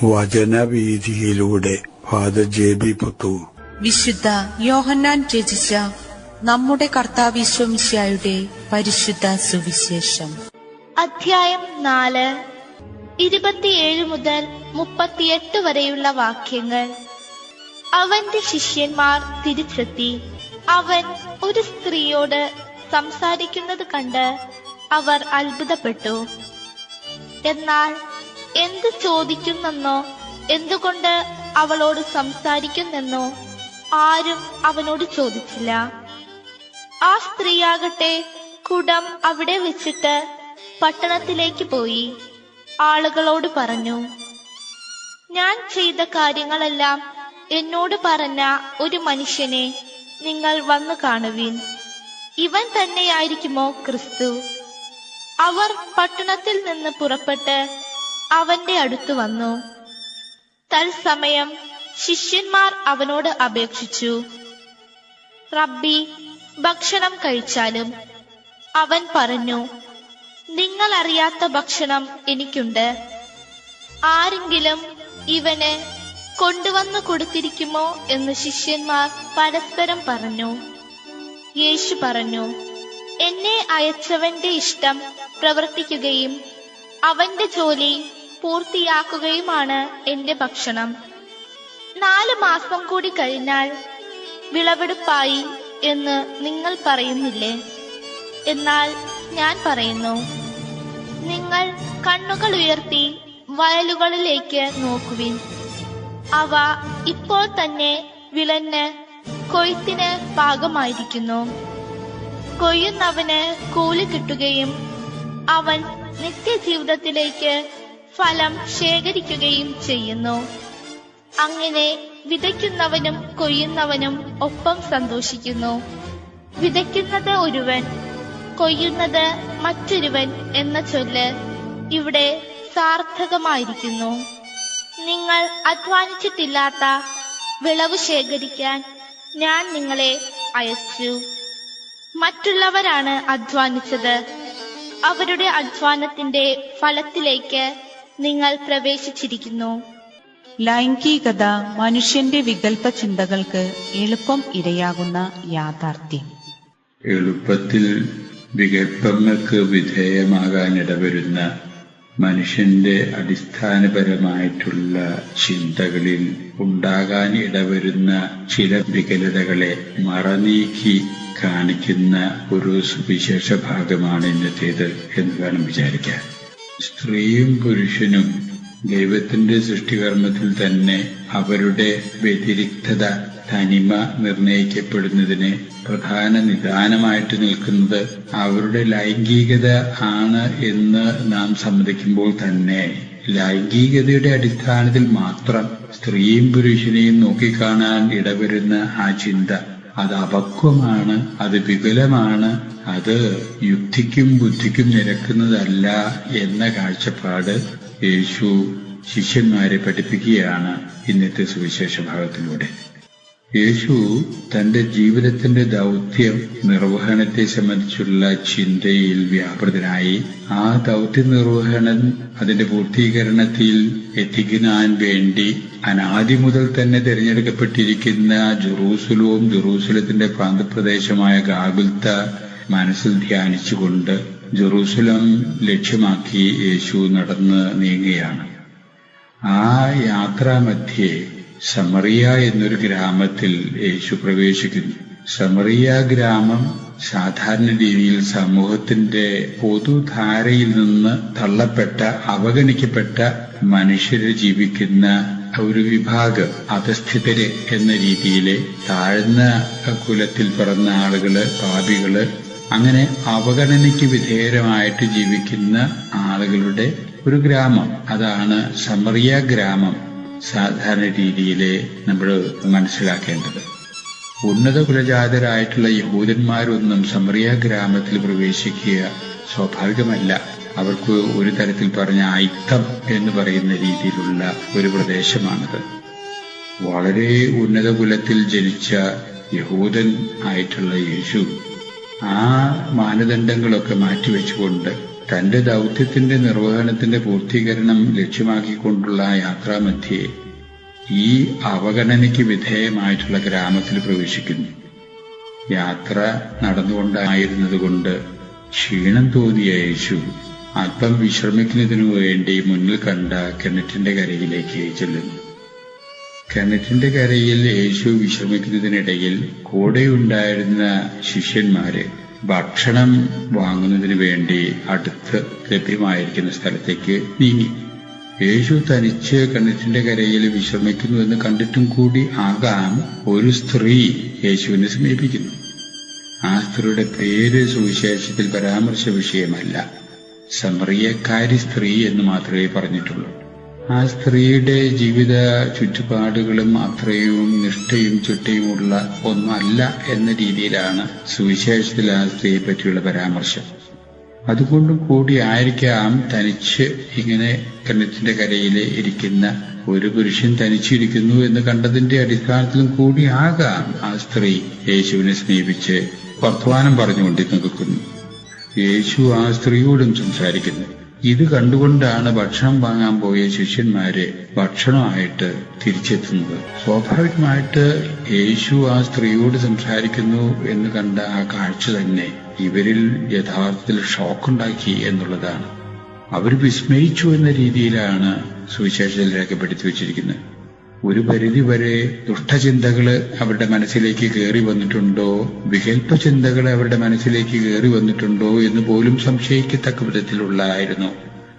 വചനവീഥിയിലൂടെ father ജെ.ബി. Puthur. വിശുദ്ധ യോഹന്നാൻ രചിച്ച നമ്മുടെ കർത്താവ് ഈശോമിശിഹായുടെ പരിശുദ്ധ സുവിശേഷം. അധ്യായം 4, 27 മുതൽ 38 വരെയുള്ള വാക്യങ്ങൾ. അവന്റെ ശിഷ്യന്മാർ തിരിച്ചെത്തി. അവൻ ഒരു സ്ത്രീയോട് സംസാരിക്കുന്നത് കണ്ട് അവർ അത്ഭുതപ്പെട്ടു. എന്നാൽ എന്ത് ചോദിക്കുന്നെന്നോ എന്തുകൊണ്ട് അവളോട് സംസാരിക്കുന്നെന്നോ ആരും അവനോട് ചോദിച്ചില്ല. ആ സ്ത്രീയാകട്ടെ കുടം അവിടെ വെച്ചിട്ട് പട്ടണത്തിലേക്ക് പോയി ആളുകളോട് പറഞ്ഞു, ഞാൻ ചെയ്ത കാര്യങ്ങളെല്ലാം എന്നോട് പറഞ്ഞ ഒരു മനുഷ്യനെ നിങ്ങൾ വന്നു കാണുവിൻ. ഇവൻ തന്നെയായിരിക്കുമോ ക്രിസ്തു? അവർ പട്ടണത്തിൽ നിന്ന് പുറപ്പെട്ട് അവന്റെ അടുത്ത് വന്നു. തത്സമയം ശിഷ്യന്മാർ അവനോട് അപേക്ഷിച്ചു, റബ്ബി, ഭക്ഷണം കഴിച്ചാലും. അവൻ പറഞ്ഞു, നിങ്ങൾ അറിയാത്ത ഭക്ഷണം എനിക്കുണ്ട്. ആരെങ്കിലും ഇവന് കൊണ്ടുവന്നു കൊടുത്തിരിക്കുമോ എന്ന് ശിഷ്യന്മാർ പരസ്പരം പറഞ്ഞു. യേശു പറഞ്ഞു, എന്നെ അയച്ചവന്റെ ഇഷ്ടം പ്രവർത്തിക്കുകയും അവന്റെ ജോലി പൂർത്തിയാക്കുകയുമാണ് എന്റെ ഭക്ഷണം. 4 മാസം കൂടി കഴിഞ്ഞാൽ വിളവെടുപ്പായി എന്ന് നിങ്ങൾ പറയുന്നില്ലേ? എന്നാൽ ഞാൻ പറയുന്നു, നിങ്ങൾ കണ്ണുകൾ ഉയർത്തി വയലുകളിലേക്ക് നോക്കുവിൻ. അവ ഇപ്പോൾ തന്നെ വിളഞ്ഞ് കൊയ്ത്തിന് പാകമായിരിക്കുന്നു. കൊയ്യുന്നവന് കൂലി കിട്ടുകയും അവൻ നിത്യജീവിതത്തിലേക്ക് ഫലം ശേഖരിക്കുകയും ചെയ്യുന്നു. അങ്ങനെ വിതയ്ക്കുന്നവനും കൊയ്യുന്നവനും ഒപ്പം സന്തോഷിക്കുന്നു. വിതയ്ക്കുന്നത് ഒരുവൻ, കൊയ്യുന്നത് മറ്റൊരുവൻ എന്ന ചൊല്ല് ഇവിടെ സാർത്ഥകമായിരിക്കുന്നു. നിങ്ങൾ അധ്വാനിച്ചിട്ടില്ലാത്ത വിളവ് ശേഖരിക്കാൻ ഞാൻ നിങ്ങളെ അയച്ചു. മറ്റുള്ളവരാണ് അധ്വാനിച്ചത്. അവരുടെ അധ്വാനത്തിന്റെ ഫലത്തിലേക്ക് നിങ്ങൾ പ്രവേശിച്ചിരിക്കുന്നു. ലൈംഗികത മനുഷ്യന്റെ വികല്പ ചിന്തകൾക്ക് എളുപ്പം ഇരയാകുന്ന യാഥാർത്ഥ്യം. എളുപ്പത്തിൽ വികല്പങ്ങൾക്ക് വിധേയമാകാൻ ഇടവരുന്ന മനുഷ്യന്റെ അടിസ്ഥാനപരമായിട്ടുള്ള ചിന്തകളിൽ ഉണ്ടാകാൻ ഇടവരുന്ന ചില വികലതകളെ മറനീക്കി കാണിക്കുന്ന ഒരു സുവിശേഷ ഭാഗമാണ് ഇന്നത്തേത് എന്ന് വേണം വിചാരിക്കാൻ. സ്ത്രീയും പുരുഷനും ദൈവത്തിന്റെ സൃഷ്ടികർമ്മത്തിൽ തന്നെ അവരുടെ വ്യതിരിക്തത, തനിമ നിർണയിക്കപ്പെടുന്നതിന് പ്രധാന നിദാനമായിട്ട് നിൽക്കുന്നത് അവരുടെ ലൈംഗികത ആണ് എന്ന് നാം സമ്മതിക്കുമ്പോൾ തന്നെ ലൈംഗികതയുടെ അടിസ്ഥാനത്തിൽ മാത്രം സ്ത്രീയും പുരുഷനെയും നോക്കിക്കാണാൻ ഇടവരുന്ന ആ ചിന്ത, അത് അപക്വമാണ്, അത് വികലമാണ്, അത് യുക്തിക്കും ബുദ്ധിക്കും നിരക്കുന്നതല്ല എന്ന കാഴ്ചപ്പാട് യേശു ശിഷ്യന്മാരെ പഠിപ്പിക്കുകയാണ് ഇന്നത്തെ സുവിശേഷ ഭാഗത്തിലൂടെ. യേശു തന്റെ ജീവിതത്തിന്റെ ദൗത്യം നിർവഹണത്തെ സംബന്ധിച്ചുള്ള ചിന്തയിൽ വ്യാപൃതനായി ആ ദൗത്യ നിർവഹണം അതിന്റെ പൂർത്തീകരണത്തിൽ എത്തിക്കാൻ വേണ്ടി അനാദി മുതൽ തന്നെ തിരഞ്ഞെടുക്കപ്പെട്ടിരിക്കുന്ന ജെറൂസലത്തിന്റെ പ്രാന്തപ്രദേശമായ ഗാഗുൽത്ത മനസ്സിൽ ധ്യാനിച്ചുകൊണ്ട് ജെറൂസലം ലക്ഷ്യമാക്കി യേശു നടന്ന് നീങ്ങുകയാണ്. ആ യാത്രാമധ്യേ സമറിയ എന്നൊരു ഗ്രാമത്തിൽ യേശു പ്രവേശിക്കുന്നു. സമറിയ ഗ്രാമം സാധാരണ രീതിയിൽ സമൂഹത്തിന്റെ പൊതുധാരയിൽ നിന്ന് തള്ളപ്പെട്ട, അവഗണിക്കപ്പെട്ട മനുഷ്യരെ ജീവിക്കുന്ന ഒരു വിഭാഗം, അധസ്ഥിതര് എന്ന രീതിയിലെ താഴ്ന്ന കുലത്തിൽ പിറന്ന ആളുകള്, പാപികള്, അങ്ങനെ അവഗണനയ്ക്ക് വിധേയമായിട്ട് ജീവിക്കുന്ന ആളുകളുടെ ഒരു ഗ്രാമം. അതാണ് സമറിയ ഗ്രാമം സാധാരണ രീതിയിലെ നമ്മൾ മനസ്സിലാക്കേണ്ടത്. ഉന്നത കുലജാതരായിട്ടുള്ള യഹൂദന്മാരൊന്നും സമറിയ ഗ്രാമത്തിൽ പ്രവേശിക്കുക സ്വാഭാവികമല്ല. അവർക്ക് ഒരു തരത്തിൽ പറഞ്ഞ അയിത്തം എന്ന് പറയുന്ന രീതിയിലുള്ള ഒരു പ്രദേശമാണത്. വളരെ ഉന്നത കുലത്തിൽ ജനിച്ച യഹൂദൻ ആയിട്ടുള്ള യേശു ആ മാനദണ്ഡങ്ങളൊക്കെ മാറ്റിവെച്ചുകൊണ്ട് തന്റെ ദൗത്യത്തിന്റെ നിർവഹണത്തിന്റെ പൂർത്തീകരണം ലക്ഷ്യമാക്കിക്കൊണ്ടുള്ള യാത്രാമധ്യേ ഈ അവഗണനയ്ക്ക് വിധേയമായിട്ടുള്ള ഗ്രാമത്തിൽ പ്രവേശിക്കുന്നു. യാത്ര നടന്നുകൊണ്ടായിരുന്നതുകൊണ്ട് ക്ഷീണം തോന്നിയ യേശു അല്പം വിശ്രമിക്കുന്നതിനു വേണ്ടി മുന്നിൽ കണ്ട കിണറ്റിന്റെ കരയിലേക്ക് ചെല്ലുന്നു. കിണറ്റിന്റെ കരയിൽ യേശു വിശ്രമിക്കുന്നതിനിടയിൽ കൂടെയുണ്ടായിരുന്ന ശിഷ്യന്മാര് ഭക്ഷണം വാങ്ങുന്നതിനു വേണ്ടി അടുത്ത് ലഭ്യമായിരിക്കുന്ന സ്ഥലത്തേക്ക് നീങ്ങി. യേശു തനിച്ച് കിണറ്റിന്റെ കരയിൽ വിശ്രമിക്കുന്നുവെന്ന് കണ്ടിട്ടും കൂടി ആകാം ഒരു സ്ത്രീ യേശുവിനെ സമീപിക്കുന്നു. ആ സ്ത്രീയുടെ പേര് സുവിശേഷത്തിൽ പരാമർശ വിഷയമല്ല. സമറിയക്കാരി സ്ത്രീ എന്ന് മാത്രമേ പറഞ്ഞിട്ടുള്ളൂ. ആ സ്ത്രീയുടെ ജീവിത ചുറ്റുപാടുകളും അത്രയും നിഷ്ഠയും ചിട്ടയുമുള്ള ഒന്നല്ല എന്ന രീതിയിലാണ് സുവിശേഷത്തിൽ ആ സ്ത്രീയെ പറ്റിയുള്ള പരാമർശം. അതുകൊണ്ടും കൂടി ആയിരിക്കാം തനിച്ച് ഇങ്ങനെ കിണറ്റിന്റെ കരയിൽ ഇരിക്കുന്ന ഒരു പുരുഷൻ തനിച്ചിരിക്കുന്നു എന്ന് കണ്ടതിന്റെ അടിസ്ഥാനത്തിലും കൂടി ആകാം ആ സ്ത്രീ യേശുവിനെ സമീപിച്ച് വർത്തമാനം പറഞ്ഞുകൊണ്ട് നിൽക്കുന്നു. യേശു ആ സ്ത്രീയോടും സംസാരിക്കുന്നു. ഇത് കണ്ടുകൊണ്ടാണ് ഭക്ഷണം വാങ്ങാൻ പോയ ശിഷ്യന്മാര് ഭക്ഷണമായിട്ട് തിരിച്ചെത്തുന്നത്. സ്വാഭാവികമായിട്ട് യേശു ആ സ്ത്രീയോട് സംസാരിക്കുന്നു എന്ന് കണ്ട ആ കാഴ്ച തന്നെ ഇവരിൽ യഥാർത്ഥത്തിൽ ഷോക്കുണ്ടാക്കി എന്നുള്ളതാണ്. അവർ വിസ്മയിച്ചു എന്ന രീതിയിലാണ് സുവിശേഷത്തിൽ രേഖപ്പെടുത്തി വച്ചിരിക്കുന്നത്. ഒരു പരിധിവരെ ദുഷ്ടചിന്തകള് അവരുടെ മനസ്സിലേക്ക് കയറി വന്നിട്ടുണ്ടോ, വികല്പ ചിന്തകൾ അവരുടെ മനസ്സിലേക്ക് കയറി വന്നിട്ടുണ്ടോ എന്ന് പോലും സംശയിക്കത്തക്ക വിധത്തിലുള്ളതായിരുന്നു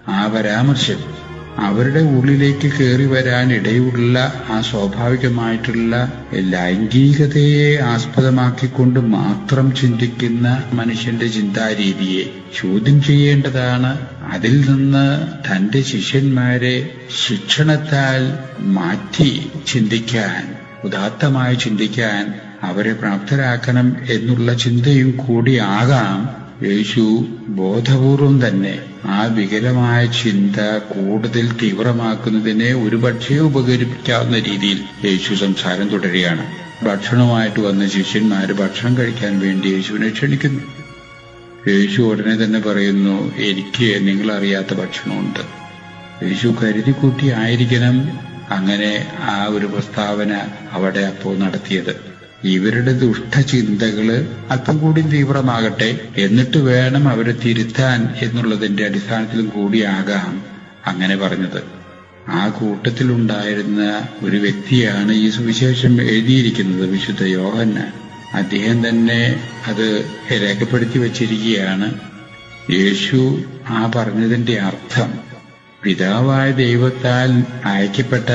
ആ പരാമർശം. അവരുടെ ഉള്ളിലേക്ക് കയറി വരാൻ ഇടയുള്ള ആ സ്വാഭാവികമായിട്ടുള്ള ലൈംഗികതയെ ആസ്പദമാക്കിക്കൊണ്ട് മാത്രം ചിന്തിക്കുന്ന മനുഷ്യന്റെ ചിന്താരീതിയെ ചോദ്യം ചെയ്യേണ്ടതാണ്. അതിൽ നിന്ന് തന്റെ ശിഷ്യന്മാരെ ശിക്ഷണത്താൽ മാറ്റി ചിന്തിക്കാൻ, ഉദാത്തമായി ചിന്തിക്കാൻ അവരെ പ്രാപ്തരാക്കണം എന്നുള്ള ചിന്തയും കൂടിയാകാം യേശു ബോധപൂർവം തന്നെ ആ വികലമായ ചിന്ത കൂടുതൽ തീവ്രമാക്കുന്നതിനെ ഒരുപക്ഷേ ഉപകരിപ്പിക്കാവുന്ന രീതിയിൽ യേശു സംസാരം തുടരുകയാണ്. ഭക്ഷണമായിട്ട് വന്ന ശിഷ്യന്മാര് ഭക്ഷണം കഴിക്കാൻ വേണ്ടി യേശുവിനെ ക്ഷണിക്കുന്നു. യേശു ഉടനെ തന്നെ പറയുന്നു, എനിക്ക് നിങ്ങളറിയാത്ത ഭക്ഷണമുണ്ട്. യേശു കരുതിക്കൂട്ടി ആയിരിക്കണം അങ്ങനെ ആ ഒരു പ്രസ്താവന അവിടെ അപ്പോൾ നടത്തിയത്. ഇവരുടെ ദുഷ്ടചിന്തകള് അല്പം കൂടി തീവ്രമാകട്ടെ, എന്നിട്ട് വേണം അവരെ തിരുത്താൻ എന്നുള്ളതിന്റെ അടിസ്ഥാനത്തിലും കൂടിയാകാം അങ്ങനെ പറഞ്ഞത്. ആ കൂട്ടത്തിലുണ്ടായിരുന്ന ഒരു വ്യക്തിയാണ് ഈ സുവിശേഷം എഴുതിയിരിക്കുന്നത്, വിശുദ്ധ യോഹന്നാൻ. അദ്ദേഹം തന്നെ അത് രേഖപ്പെടുത്തി വച്ചിരിക്കുകയാണ്. യേശു ആ പറഞ്ഞതിന്റെ അർത്ഥം പിതാവായ ദൈവത്താൽ അയക്കപ്പെട്ട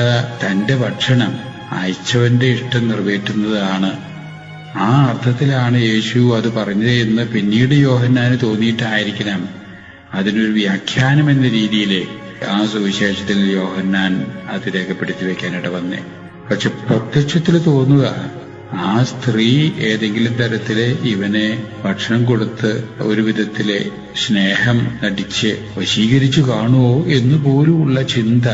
തന്റെ ഭക്ഷണം അയച്ചവന്റെ ഇഷ്ടം നിറവേറ്റുന്നതാണ്. ആ അർത്ഥത്തിലാണ് യേശു അത് പറഞ്ഞത് എന്ന് പിന്നീട് യോഹന്നാന് തോന്നിയിട്ടായിരിക്കണം അതിനൊരു വ്യാഖ്യാനം എന്ന രീതിയിൽ ആ സുവിശേഷത്തിൽ യോഹന്നാൻ അത് രേഖപ്പെടുത്തി വെക്കാനിട വന്നേ. പക്ഷെ പ്രത്യക്ഷത്തിൽ തോന്നുക ആ സ്ത്രീ ഏതെങ്കിലും തരത്തില് ഇവനെ ഭക്ഷണം കൊടുത്ത് ഒരു വിധത്തിലെ സ്നേഹം നടിച്ച് വശീകരിച്ചു കാണുമോ എന്നുപോലുമുള്ള ചിന്ത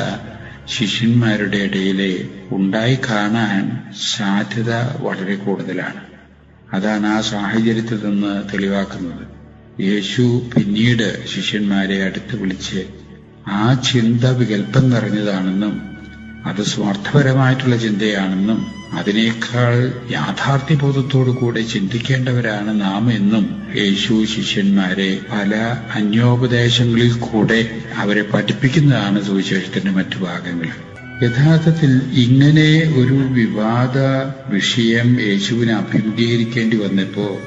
ശിഷ്യന്മാരുടെ ഇടയിലെ ഉണ്ടായി കാണാൻ സാധ്യത വളരെ കൂടുതലാണ്. അതാണ് ആ സാഹചര്യത്തിൽ നിന്ന് തെളിവാക്കുന്നത്. യേശു പിന്നീട് ശിഷ്യന്മാരെ അടുത്ത് വിളിച്ച് ആ ചിന്ത വികല്പം നിറഞ്ഞതാണെന്നും അത് സ്വാർത്ഥപരമായിട്ടുള്ള ചിന്തയാണെന്നും അതിനേക്കാൾ യാഥാർത്ഥ്യബോധത്തോടുകൂടെ ചിന്തിക്കേണ്ടവരാണ് നാം എന്നും യേശു ശിഷ്യന്മാരെ പല അന്യോപദേശങ്ങളിൽ കൂടെ അവരെ പഠിപ്പിക്കുന്നതാണ് സുവിശേഷത്തിന്റെ മറ്റു ഭാഗങ്ങൾ. യഥാർത്ഥത്തിൽ ഇങ്ങനെ ഒരു വിവാദ വിഷയം യേശുവിനെ അഭിമുഖീകരിക്കേണ്ടി വന്നപ്പോ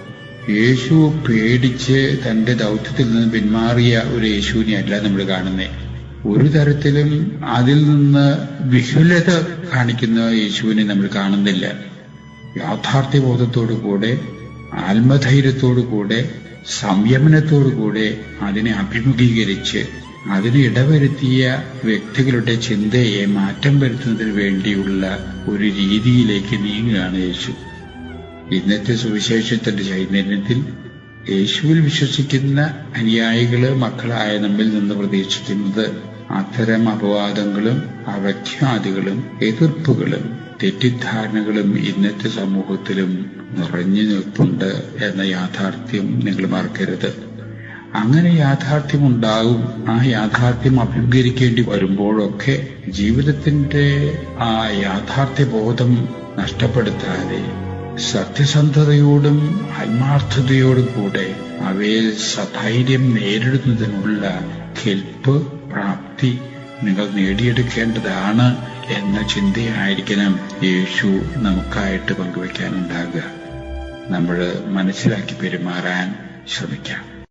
യേശു പേടിച്ച് തന്റെ ദൗത്യത്തിൽ നിന്ന് പിന്മാറിയ ഒരു യേശുവിനെ അല്ല നമ്മൾ കാണുന്നത്. ഒരു തരത്തിലും അതിൽ നിന്ന് വിഹുലത കാണിക്കുന്ന യേശുവിനെ നമ്മൾ കാണുന്നില്ല. യാഥാർത്ഥ്യബോധത്തോടുകൂടെ, ആത്മധൈര്യത്തോടുകൂടെ, സംയമനത്തോടുകൂടെ അതിനെ അഭിമുഖീകരിച്ച് അതിന് ഇടവരുത്തിയ വ്യക്തികളുടെ ചിന്തയെ മാറ്റം വരുത്തുന്നതിന് വേണ്ടിയുള്ള ഒരു രീതിയിലേക്ക് നീങ്ങുകയാണ് യേശു. ഇന്നത്തെ സുവിശേഷത്തിന്റെ ചൈതന്യത്തിൽ യേശുവിൽ വിശ്വസിക്കുന്ന അനുയായികള്, മക്കളായ നമ്മിൽ നിന്ന് പ്രതീക്ഷിക്കുന്നത് അത്തരം അപവാദങ്ങളും അവഖ്യാതികളും എതിർപ്പുകളും തെറ്റിദ്ധാരണകളും ഇന്നത്തെ സമൂഹത്തിലും നിറഞ്ഞു നിൽപ്പുണ്ട് എന്ന യാഥാർത്ഥ്യം നിങ്ങൾ മറക്കരുത്. അങ്ങനെ യാഥാർത്ഥ്യമുണ്ടാകും. ആ യാഥാർത്ഥ്യം അഭിമുഖീകരിക്കേണ്ടി വരുമ്പോഴൊക്കെ ജീവിതത്തിന്റെ ആ യാഥാർത്ഥ്യബോധം നഷ്ടപ്പെടുത്താതെ സത്യസന്ധതയോടും ആത്മാർത്ഥതയോടും കൂടെ അവയെ സധൈര്യം നേരിടുന്നതിനുള്ള കെൽപ്പ്, പ്രാപ്തി നിങ്ങൾ നേടിയെടുക്കേണ്ടതാണ് എന്ന ചിന്തയായിരിക്കണം യേശു നമുക്കായിട്ട് പങ്കുവയ്ക്കാനുണ്ടാകുക. നമ്മൾ മനസ്സിലാക്കി പെരുമാറാൻ ശ്രമിക്കാം.